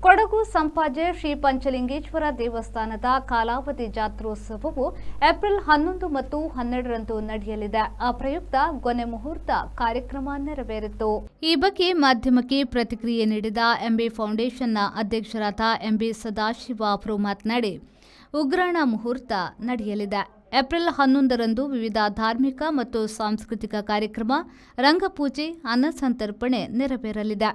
ಕೊಡಗು ಸಂಪಾಜೆ ಶ್ರೀ ಪಂಚಲಿಂಗೇಶ್ವರ ದೇವಸ್ಥಾನದ ಕಾಲಾವಧಿ ಜಾತ್ರೋತ್ಸವವು ಏಪ್ರಿಲ್ 11 ಮತ್ತು 12ರಂದು ನಡೆಯಲಿದೆ. ಆ ಪ್ರಯುಕ್ತ ಗೊನೆ ಮುಹೂರ್ತ ಕಾರ್ಯಕ್ರಮ ನೆರವೇರಿತು. ಈ ಬಗ್ಗೆ ಮಾಧ್ಯಮಕ್ಕೆ ಪ್ರತಿಕ್ರಿಯೆ ನೀಡಿದ ಎಂಬಿ ಫೌಂಡೇಶನ್ನ ಅಧ್ಯಕ್ಷರಾದ ಎಂಬಿ ಸದಾಶಿವ ಅವರು ಮಾತನಾಡಿ, ಉಗ್ರಾಣ ಮುಹೂರ್ತ ನಡೆಯಲಿದೆ. ಏಪ್ರಿಲ್ 11ರಂದು ವಿವಿಧ ಧಾರ್ಮಿಕ ಮತ್ತು ಸಾಂಸ್ಕೃತಿಕ ಕಾರ್ಯಕ್ರಮ, ರಂಗಪೂಜೆ, ಅನ್ನಸಂತರ್ಪಣೆ ನೆರವೇರಲಿದೆ.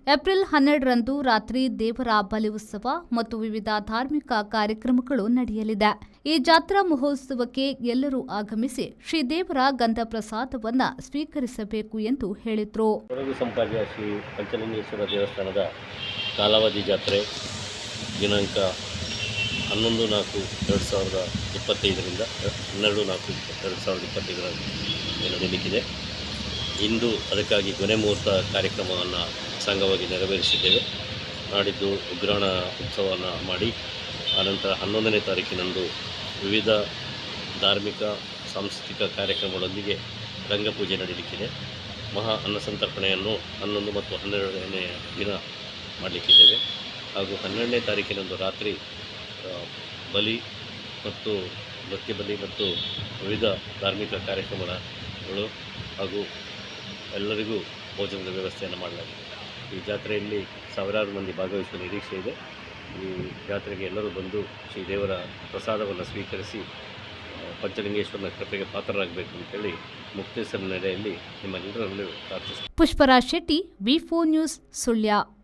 ಏಪ್ರಿಲ್ 12ರಂದು ರಾತ್ರಿ ದೇವರ ಬಲಿ ಉತ್ಸವ ಮತ್ತು ವಿವಿಧ ಧಾರ್ಮಿಕ ಕಾರ್ಯಕ್ರಮಗಳು ನಡೆಯಲಿದೆ. ಈ ಜಾತ್ರಾ ಮಹೋತ್ಸವಕ್ಕೆ ಎಲ್ಲರೂ ಆಗಮಿಸಿ ಶ್ರೀದೇವರ ಗಂಧ ಪ್ರಸಾದವನ್ನು ಸ್ವೀಕರಿಸಬೇಕು ಎಂದು ಹೇಳಿದರು. ಕೊಡಗು ಸಂಪಾಜೆ ಶ್ರೀ ಪಂಚಲಿಂಗೇಶ್ವರ ದೇವಸ್ಥಾನದ ಕಾಲಾವಧಿ ಜಾತ್ರೆ ದಿನಾಂಕ 11/4/2025ರಿಂದ 12/4/2025 ನಡೆಯಲಿಕ್ಕಿದೆ. ಇಂದು ಅದಕ್ಕಾಗಿ ಕೊನೆ ಮುಹೂರ್ತ ಕಾರ್ಯಕ್ರಮವನ್ನು ಸಂಘವಾಗಿ ನೆರವೇರಿಸಿದ್ದೇವೆ. ನಾಡಿದ್ದು ಉಗ್ರಾಣ ಉತ್ಸವವನ್ನು ಮಾಡಿ ಆನಂತರ 11ನೇ ತಾರೀಕಿನಂದು ವಿವಿಧ ಧಾರ್ಮಿಕ ಸಾಂಸ್ಕೃತಿಕ ಕಾರ್ಯಕ್ರಮಗಳೊಂದಿಗೆ ರಂಗಪೂಜೆ ನಡೆಯಲಿಕ್ಕಿದೆ. ಮಹಾ ಅನ್ನಸಂತರ್ಪಣೆಯನ್ನು 11 ಮತ್ತು 12ನೇ ದಿನ ಮಾಡಲಿಕ್ಕಿದ್ದೇವೆ. ಹಾಗೂ 12ನೇ ತಾರೀಕಿನಂದು ರಾತ್ರಿ ಬಲಿ ಮತ್ತು ನೃತ್ಯ ಬಲಿ ಮತ್ತು ವಿವಿಧ ಧಾರ್ಮಿಕ ಕಾರ್ಯಕ್ರಮಗಳು ಹಾಗೂ ಎಲ್ಲರಿಗೂ ಭೋಜನದ ವ್ಯವಸ್ಥೆಯನ್ನು ಮಾಡಲಾಗಿದೆ. ಈ ಜಾತ್ರೆಯಲ್ಲಿ ಸಾವಿರಾರು ಮಂದಿ ಭಾಗವಹಿಸುವ ನಿರೀಕ್ಷೆ ಇದೆ. ಈ ಜಾತ್ರೆಗೆ ಎಲ್ಲರೂ ಬಂದು ಶ್ರೀದೇವರ ಪ್ರಸಾದವನ್ನು ಸ್ವೀಕರಿಸಿ ಪಂಚಲಿಂಗೇಶ್ವರನ ಕೃಪೆಗೆ ಪಾತ್ರರಾಗಬೇಕು ಅಂತೇಳಿ ಮುಕ್ತೇಶ್ವರ ನೆಲೆಯಲ್ಲಿ ನಿಮ್ಮೆಲ್ಲರಲ್ಲೂ ಪ್ರಾರ್ಥಿಸ್ತೀನಿ. ಪುಷ್ಪರಾಜ್ ಶೆಟ್ಟಿ, ವಿ4 ನ್ಯೂಸ್, ಸುಳ್ಯ.